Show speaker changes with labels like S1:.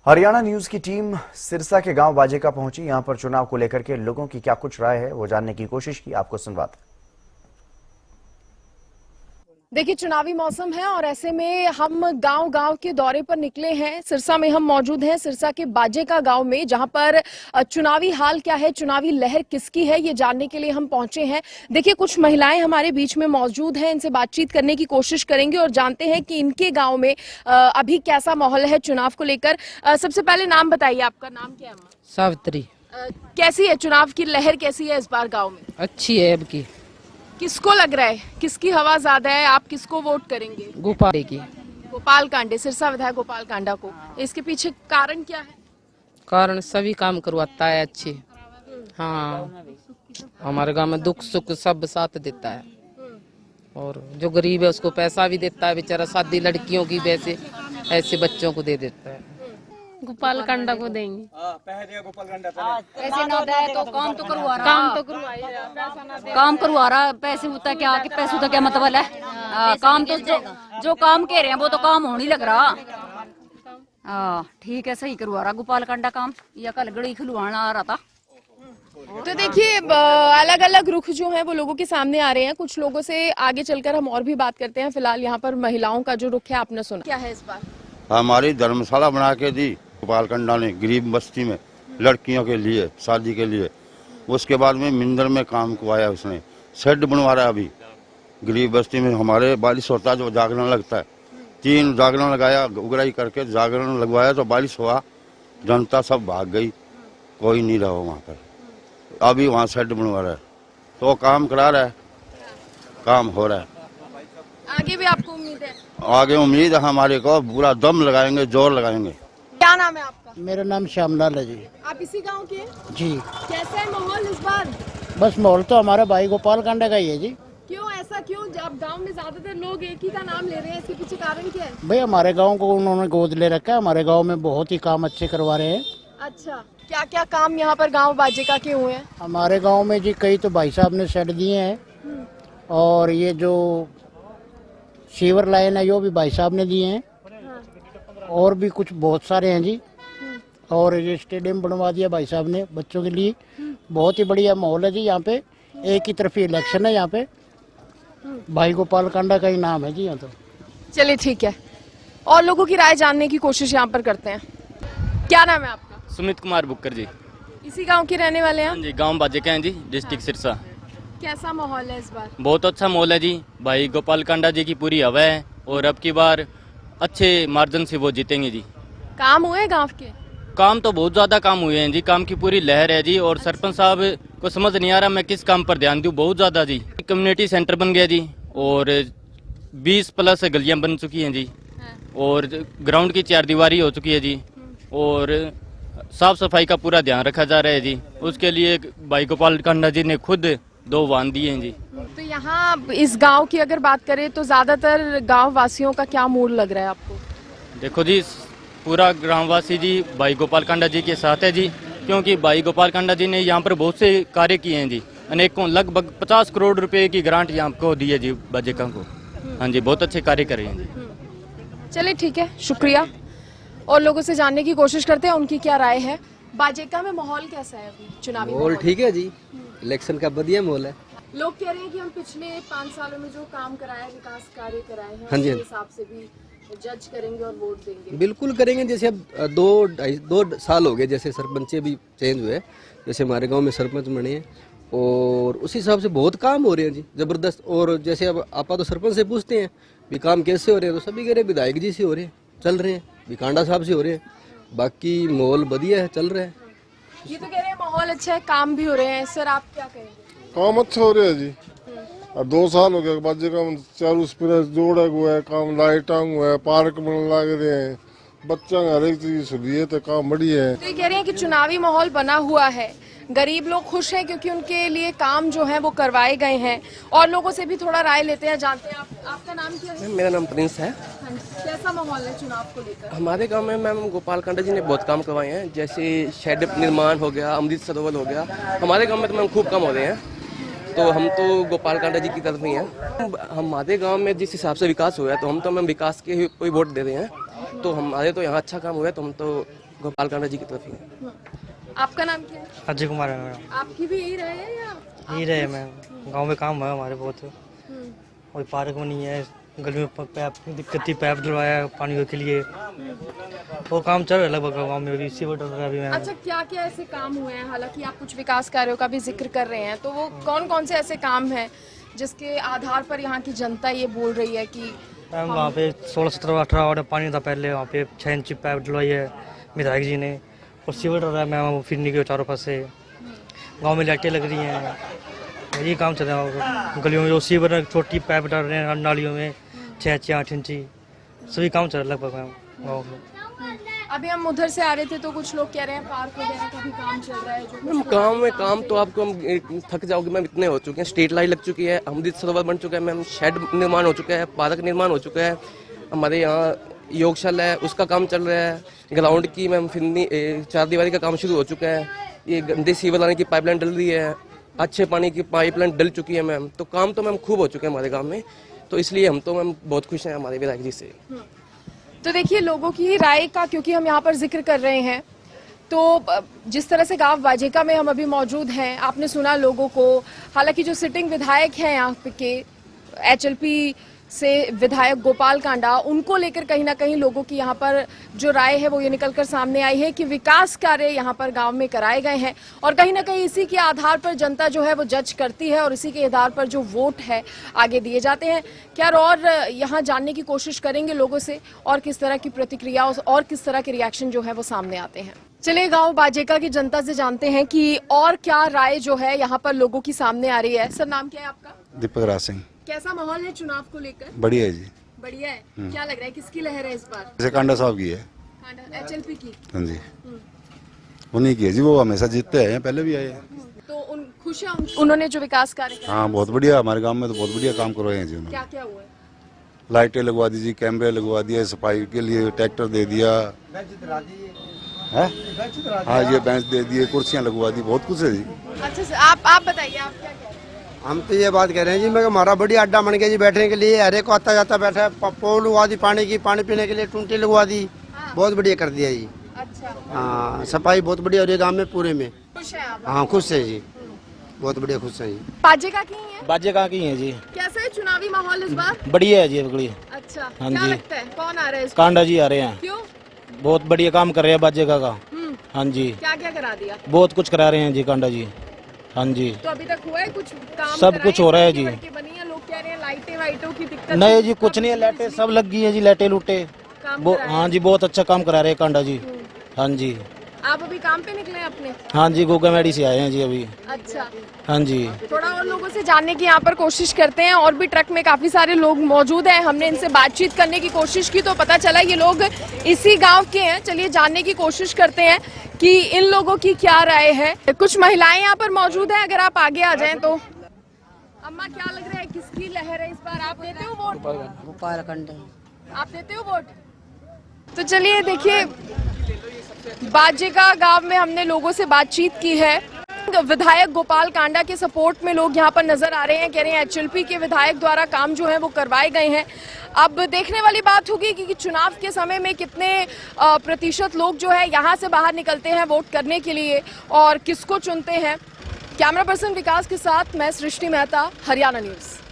S1: Haryana news की team Sirsa के गांव बाजेका पहुंची। यहां पर चुनाव को लेकर के लोगों की क्या कुछ राय है वो जानने की कोशिश की। आपको सुनवाते।
S2: देखिए, चुनावी मौसम है और ऐसे में हम गांव-गांव के दौरे पर निकले हैं। सिरसा में हम मौजूद हैं, सिरसा के बाजेका गांव में, जहां पर चुनावी हाल क्या है, चुनावी लहर किसकी है, ये जानने के लिए हम पहुंचे हैं। देखिए, कुछ महिलाएं हमारे बीच में मौजूद हैं, इनसे बातचीत करने की कोशिश करेंगे और जानते हैं कि इनके गांव में अभी कैसा माहौल है चुनाव को लेकर। सबसे पहले नाम बताइए, आपका नाम क्या है?
S3: सावित्री।
S2: कैसी है चुनाव की लहर, कैसी है इस बार गाँव में?
S3: अच्छी है अब की।
S2: किसको लग रहा है, किसकी हवा ज्यादा है, आप किसको वोट करेंगे?
S3: गोपाल की।
S2: गोपाल कांडे, सिरसा विधायक गोपाल कांडा को। इसके पीछे कारण क्या है?
S3: कारण सभी काम करवाता है अच्छे। हाँ, हमारे गांव में दुख सुख सब साथ देता है और जो गरीब है उसको पैसा भी देता है। बेचारा शादी लड़कियों की वैसे ऐसे बच्चों को दे देता है।
S4: गोपाल कांडा को देंगे।
S5: पैसे ना दे तो काम तो करवा रहा, काम करवा रहा। पैसे होता क्या कि पैसे होता क्या मतलब है? काम तो जो काम कह रहे हैं वो तो काम होने लग रहा। ठीक है, सही करवा रहा गोपाल कांडा काम। या कल गड़ी खुलवाना आ रहा था।
S2: तो देखिए, अलग अलग रुख जो हैं वो लोगों के सामने आ रहे हैं। कुछ लोगों से आगे चलकर हम और भी बात करते हैं। फिलहाल यहाँ पर महिलाओं का जो रुख है आपने सुना, क्या है इस बार?
S6: हमारी धर्मशाला बना के दी गोपाल कांडा ने गरीब बस्ती में लड़कियों के लिए, शादी के लिए। उसके बाद में मिंदर में काम करवाया उसने, शेड बनवा रहा है अभी गरीब बस्ती में। हमारे बारिश होता है जो जागरण लगता है, 3 जागरण लगाया, उगराई करके जागरण लगवाया तो बारिश हुआ, जनता सब भाग गई, कोई नहीं रहा वहाँ पर। अभी वहाँ शेड बनवा रहा है तो काम करा रहा है, काम हो रहा है।
S2: आगे भी आपको उम्मीद है?
S6: आगे उम्मीद है हमारे को, पूरा दम लगाएंगे, जोर लगाएंगे।
S2: क्या नाम है आपका?
S7: मेरा नाम श्यामलाल है जी।
S2: आप इसी गांव के?
S7: जी।
S2: कैसा है माहौल इस बार?
S7: बस माहौल तो हमारा भाई गोपाल कांडा का ही है जी।
S2: क्यों ऐसा क्यों? अब गांव में ज्यादातर लोग एक ही का नाम ले रहे हैं, इसके पीछे कारण क्या है?
S7: भाई हमारे गांव को उन्होंने गोद ले रखा है। हमारे गांव में बहुत ही काम अच्छे करवा रहे हैं।
S2: अच्छा, क्या क्या काम यहाँ पर गांव बाजेका के हुए हैं?
S7: हमारे गांव में जी कई तो भाई साहब ने शेड दिए हैं और ये जो सीवर लाइन है वो भी भाई साहब ने दिए हैं और भी कुछ बहुत सारे हैं जी। और ये स्टेडियम बनवा दिया भाई साहब ने बच्चों के लिए। बहुत ही बढ़िया माहौल है जी यहाँ पे। एक ही तरफ इलेक्शन है यहाँ पे। भाई गोपाल कांडा का ही नाम है जी यहाँ तो।
S2: चलिए ठीक है, और लोगों की राय जानने की कोशिश यहाँ पर करते हैं। क्या नाम है आपका?
S8: सुमित कुमार बुक्कर जी।
S2: इसी गांव के रहने वाले हैं?
S8: हाँ जी, गांव बाजेका हैं जी, डिस्ट्रिक्ट सिरसा।
S2: कैसा माहौल है इस बार?
S8: बहुत अच्छा माहौल है जी। भाई गोपाल कांडा जी की पूरी हवा है और अब की बार अच्छे मार्जिन से वो जीतेंगे जी।
S2: काम हुए गांव के?
S8: काम तो बहुत ज़्यादा काम हुए हैं जी, काम की पूरी लहर है जी। और सरपंच साहब को समझ नहीं आ रहा मैं किस काम पर ध्यान दूँ, बहुत ज़्यादा जी। कम्युनिटी सेंटर बन गया जी और 20+ गलियाँ बन चुकी हैं जी और ग्राउंड की 4 दीवारी हो चुकी है जी और साफ सफाई का पूरा ध्यान रखा जा रहा है जी। उसके लिए भाई गोपाल कांडा जी ने खुद 2 वाहन दिए हैं जी।
S2: तो यहाँ इस गांव की अगर बात करें तो ज्यादातर गांव वासियों का क्या मूड लग रहा है आपको?
S8: देखो जी, पूरा ग्रामवासी जी भाई गोपाल कांडा जी के साथ है जी, क्योंकि भाई गोपाल कांडा जी ने यहाँ पर बहुत से कार्य किए हैं जी। अनेकों, लगभग 50 करोड़ रुपए की ग्रांट यहाँ को दी है जी बाजेका को। हाँ जी, बहुत अच्छे कार्य कर रहे हैं जी।
S2: चलिए ठीक है, शुक्रिया। और लोगों से जानने की कोशिश करते हैं उनकी क्या राय है। बाजेका में माहौल कैसा है अभी चुनावी?
S9: माहौल ठीक है जी, इलेक्शन का बढ़िया माहौल है।
S2: लोग कह रहे हैं कि हम पिछले 5 सालों में जो काम कराए, विकास कार्य कराए हैं,
S9: हाँ जी,
S2: उसके हिसाब से भी जज करेंगे और वोट देंगे।
S9: बिल्कुल करेंगे। जैसे अब 2 साल हो गए जैसे सरपंच भी चेंज हुए, जैसे हमारे गांव में सरपंच बने हैं और उस हिसाब से बहुत काम हो रहे हैं जी, जबरदस्त। और जैसे अब आपा तो सरपंच से पूछते हैं भी काम कैसे हो रहे हैं, तो सभी कह रहे हैं विधायक जी से हो रहे हैं, चल रहे हैं, विकांडा साहब से हो रहे हैं। बाकी माहौल बढ़िया है, चल रहा है।
S2: ये तो कह रहे हैं माहौल अच्छा है, काम भी हो रहे हैं। सर, आप क्या कहेंगे?
S10: काम अच्छा हो रहा है जी। 2 साल हो गया बाजेका में, चारों जोड़ा हुआ है, काम लाइट हुआ है, पार्क बनने लग रहे हैं, बच्चा हर एक चीज सुविधा तो काम बढ़िया है।
S2: तो ये कह रहे हैं कि चुनावी माहौल बना हुआ है, गरीब लोग खुश हैं क्योंकि उनके लिए काम जो है वो करवाए गए हैं। और लोगों से भी थोड़ा राय लेते हैं, जानते हैं। आपका नाम क्या है?
S11: मेरा नाम प्रिंस है।
S2: कैसा माहौल है चुनाव को लेकर?
S11: हमारे गांव में मैम गोपाल कांडा जी ने बहुत काम करवाए हैं, जैसे शेड निर्माण हो गया, अमृत सरोवर हो गया। हमारे गांव में तो मैम खूब काम हो रहे हैं, तो हम तो गोपाल कांडा जी की तरफ ही हैं। हमारे गांव में जिस हिसाब से विकास हुआ है तो हम तो मैम विकास के ही कोई वोट दे रहे हैं। तो हमारे तो यहाँ अच्छा काम हुआ है तो हम तो गोपाल कांडा जी की तरफ ही है।
S2: आपका नाम क्या है?
S12: अजय कुमार है मैम।
S2: आपकी भी यही रहे है या
S12: यही रहे मैम, गांव में काम है हमारे बहुत, कोई पार्क में नहीं है, गली में पैप दिक्कत थी, पैप डलवाया पानी के लिए, वो काम चल रहा है लगभग गाँव में अभी, सीवर डल रहा है अभी मैम।
S2: अच्छा, क्या क्या ऐसे काम हुए हैं? हालांकि आप कुछ विकास कार्यों का भी जिक्र कर रहे हैं, तो वो कौन कौन से ऐसे काम हैं जिसके आधार पर यहाँ की जनता ये बोल रही है कि
S12: मैम वहाँ पे 16, 17, 18 वाट पानी था पहले, वहाँ पे 6 इंच पैप डलवाई है विधायक जी ने, और सीवर डल रहा है मैम फिरनी के चारों पास से, गाँव में लाइटें लग रही हैं, यही काम चल रहा है। गलियों में जो सीवर छोटी पैप डाल रहे हैं नालियों में 6, 8 इंची, सभी काम चल रहा है लगभग मैम गाँव में।
S2: अभी हम उधर से आ रहे थे तो कुछ लोग कह रहे हैं पार्क वगैरह का भी काम चल रहा है। जो
S11: गाँव में काम तो आपको हम थक जाओगे मैम, इतने हो चुके हैं। स्ट्रीट लाइट लग चुकी है, अमृत सरोवर बन चुका है मैम, शेड निर्माण हो चुका है, पार्क निर्माण हो चुका है, हमारे यहाँ योगशाला है उसका काम चल रहा है, ग्राउंड की मैम फिरनी 4 दीवारी का काम शुरू हो चुका है, ये गंदे सीवर लाने की पाइपलाइन डल रही है, अच्छे पानी की पाइपलाइन डल चुकी है मैम। तो काम तो मैम खूब हो चुके हैं हमारे गाँव में, तो इसलिए हम तो मैम बहुत खुश हैं हमारे विधायक जी से।
S2: तो देखिए लोगों की राय का क्योंकि हम यहाँ पर जिक्र कर रहे हैं, तो जिस तरह से गांव बाजेका में हम अभी मौजूद हैं, आपने सुना लोगों को। हालांकि जो सिटिंग विधायक हैं यहाँ के HLP से विधायक गोपाल कांडा, उनको लेकर कहीं ना कहीं लोगों की यहाँ पर जो राय है वो ये निकलकर सामने आई है कि विकास कार्य यहाँ पर गांव में कराए गए हैं, और कहीं ना कहीं इसी के आधार पर जनता जो है वो जज करती है और इसी के आधार पर जो वोट है आगे दिए जाते हैं। क्या और यहाँ जानने की कोशिश करेंगे लोगों से और किस तरह की प्रतिक्रिया और किस तरह के रिएक्शन जो है वो सामने आते हैं। चलिए गांव बाजेका की जनता से जानते हैं कि और क्या राय जो है यहाँ पर लोगों की सामने आ रही है। सर, नाम क्या है आपका?
S13: दीपक राज सिंह।
S2: कैसा माहौल है चुनाव को लेकर?
S13: बढ़िया है जी।
S2: बढ़िया है। क्या लग रहा है किसकी लहर है इस बार?
S13: जैसे कांडा साहब की है।
S2: कांडा HLP की?
S13: हाँ जी, उन्हीं की है जी, वो हमेशा जीतते हैं, पहले भी आए हैं।
S2: तो खुश हैं उन्होंने जो विकास कार्य किया?
S13: हाँ बहुत बढ़िया, हमारे गांव में तो बहुत बढ़िया काम करवाए हैं जी उन्होंने।
S2: क्या क्या हुआ है?
S13: लाइटें लगवा दी जी, कैमरे लगवा दिए, सफाई के लिए ट्रैक्टर दे दिया है, हाँ ये बेंच दे दिए, कुर्सियाँ लगवा दी, बहुत कुछ है जी।
S2: अच्छा सर, आप बताइए, आप क्या कह रहे हैं?
S7: हम तो ये बात कह रहे हैं जी, मैं हमारा बढ़िया अड्डा बन गया जी बैठने के लिए, हर एक को आता जाता बैठा है, पोल लगवा दी पानी की, पानी पीने के लिए टूंटी लगवा दी, बहुत बढ़िया कर दिया जी।
S2: अच्छा,
S7: हाँ सफाई बहुत बढ़िया हो रही है गाँव में पूरे में।
S2: खुश है आप?
S7: हाँ खुश है जी, बहुत बढ़िया खुश है जी।
S2: बाजेका की ही है?
S12: बाजेका की है जी।
S2: कैसा है चुनावी माहौल इस बार?
S12: बढ़िया है जी अगली।
S2: अच्छा,
S12: हाँ
S2: क्या
S12: जी।
S2: लगता है कौन आ रहा है इस बार?
S12: कांडा जी आ रहे हैं,
S2: क्यों?
S12: बहुत बढ़िया काम कर रहे हैं बाजेका का। हाँ जी,
S2: क्या क्या करा दिया?
S12: बहुत कुछ करा रहे हैं जी कांडा जी। हाँ जी,
S2: तो अभी तक हुआ है कुछ काम?
S12: सब कुछ हो रहा है जी।
S2: बनी है, लोग कह रहे हैं लाइटें वाइटों की दिक्कत
S12: नहीं जी, कुछ नहीं है, लाइटें सब लग गई है जी, लाइटें लूटे। हाँ जी, बहुत अच्छा काम करा रहे हैं कांडा जी। हाँ जी।
S2: आप अभी काम पे निकले हैं अपने?
S12: हाँ जी, गोगामेड़ी से आए हैं जी अभी।
S2: अच्छा,
S12: हाँ जी।
S2: थोड़ा और लोगों से जानने की यहाँ पर कोशिश करते हैं। और भी ट्रक में काफी सारे लोग मौजूद हैं, हमने इनसे बातचीत करने की कोशिश की तो पता चला ये लोग इसी गांव के हैं। चलिए जानने की कोशिश करते हैं कि इन लोगों की क्या राय है। कुछ महिलाएं यहाँ पर मौजूद हैं, अगर आप आगे आ जाएं तो। अम्मा, क्या लग रहा है किसकी लहर है इस बार? आप देते हो वोट?
S5: गोपाल कांडा।
S2: आप देते हो वोट? तो चलिए देखिए, बाजेका गांव में हमने लोगों से बातचीत की है। विधायक गोपाल कांडा के सपोर्ट में लोग यहाँ पर नजर आ रहे हैं, कह रहे हैं HLP के विधायक द्वारा काम जो है वो करवाए गए हैं। अब देखने वाली बात होगी कि चुनाव के समय में कितने प्रतिशत लोग जो है यहाँ से बाहर निकलते हैं वोट करने के लिए और किसको चुनते हैं। कैमरा पर्सन विकास के साथ मैं सृष्टि मेहता, हरियाणा न्यूज़।